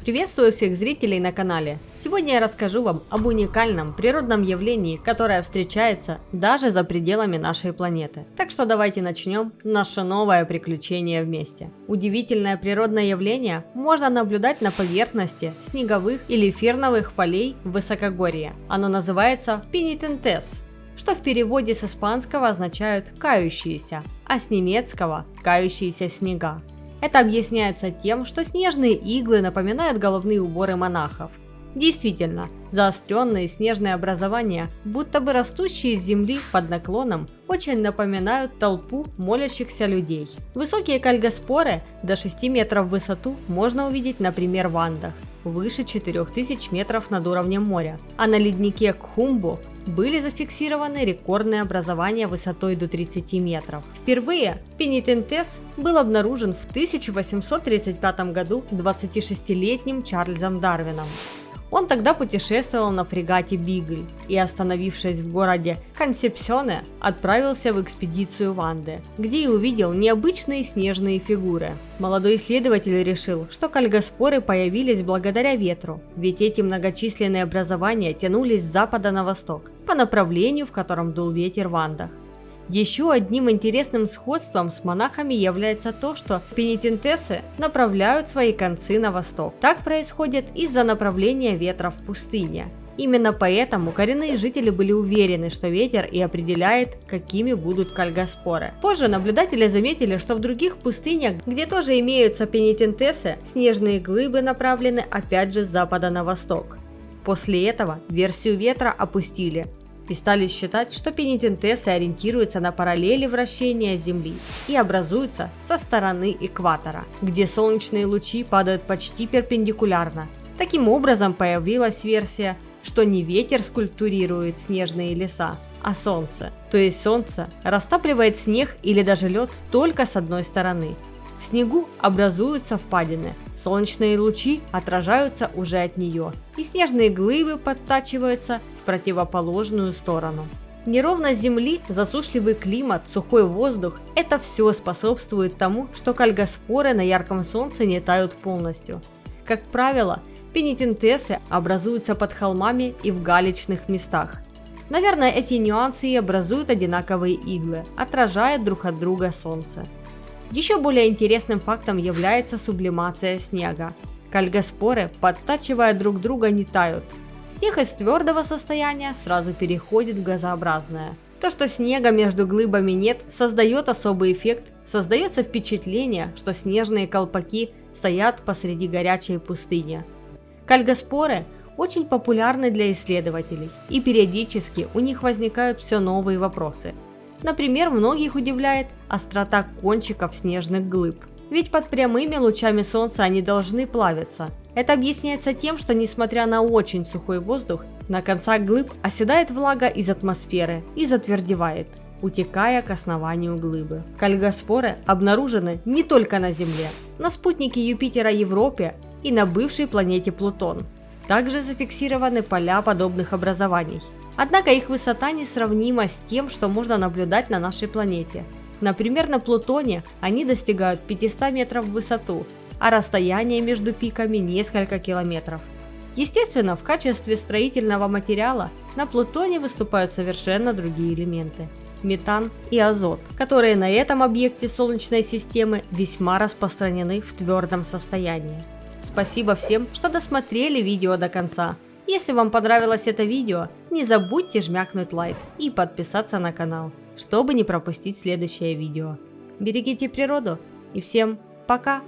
Приветствую всех зрителей на канале. Сегодня я расскажу вам об уникальном природном явлении, которое встречается даже за пределами нашей планеты. Так что давайте начнем наше новое приключение вместе. Удивительное природное явление можно наблюдать на поверхности снеговых или ферновых полей в высокогорье. Оно называется пенитентес, что в переводе с испанского означает «кающиеся», а с немецкого «кающиеся снега». Это объясняется тем, что снежные иглы напоминают головные уборы монахов. Действительно, заостренные снежные образования, будто бы растущие из земли под наклоном, очень напоминают толпу молящихся людей. Высокие кальгоспоры до 6 метров в высоту можно увидеть, например, в Андах, выше 4000 метров над уровнем моря, а на леднике Кхумбу были зафиксированы рекордные образования высотой до 30 метров. Впервые пенитентес был обнаружен в 1835 году 26-летним Чарльзом Дарвином. Он тогда путешествовал на фрегате Бигль и, остановившись в городе Консепсьоне, отправился в экспедицию в Анды, где и увидел необычные снежные фигуры. Молодой исследователь решил, что кальгоспоры появились благодаря ветру, ведь эти многочисленные образования тянулись с запада на восток, по направлению, в котором дул ветер в Андах. Еще одним интересным сходством с монахами является то, что пенитентесы направляют свои концы на восток. Так происходит из-за направления ветра в пустыне. Именно поэтому коренные жители были уверены, что ветер и определяет, какими будут кальгоспоры. Позже наблюдатели заметили, что в других пустынях, где тоже имеются пенитентесы, снежные глыбы направлены опять же с запада на восток. После этого версию ветра опустили и стали считать, что пенитентесы ориентируются на параллели вращения Земли и образуются со стороны экватора, где солнечные лучи падают почти перпендикулярно. Таким образом появилась версия, что не ветер скульптурирует снежные леса, а солнце. То есть солнце растапливает снег или даже лед только с одной стороны. В снегу образуются впадины, солнечные лучи отражаются уже от нее, и снежные глыбы подтачиваются в противоположную сторону. Неровность земли, засушливый климат, сухой воздух – это все способствует тому, что кальгоспоры на ярком солнце не тают полностью. Как правило, пенитентесы образуются под холмами и в галечных местах. Наверное, эти нюансы и образуют одинаковые иглы, отражая друг от друга солнце. Еще более интересным фактом является сублимация снега. Кальгоспоры, подтачивая друг друга, не тают. Снег из твердого состояния сразу переходит в газообразное. То, что снега между глыбами нет, создает особый эффект, создается впечатление, что снежные колпаки стоят посреди горячей пустыни. Кальгоспоры очень популярны для исследователей, и периодически у них возникают все новые вопросы. Например, многих удивляет острота кончиков снежных глыб. Ведь под прямыми лучами солнца они должны плавиться. Это объясняется тем, что несмотря на очень сухой воздух, на концах глыб оседает влага из атмосферы и затвердевает, утекая к основанию глыбы. Кальгоспоры обнаружены не только на Земле, на спутнике Юпитера Европе и на бывшей планете Плутон. Также зафиксированы поля подобных образований. Однако их высота несравнима с тем, что можно наблюдать на нашей планете. Например, на Плутоне они достигают 500 метров в высоту, а расстояние между пиками несколько километров. Естественно, в качестве строительного материала на Плутоне выступают совершенно другие элементы – метан и азот, которые на этом объекте Солнечной системы весьма распространены в твердом состоянии. Спасибо всем, что досмотрели видео до конца. Если вам понравилось это видео, не забудьте жмякнуть лайк и подписаться на канал, чтобы не пропустить следующее видео. Берегите природу и всем пока!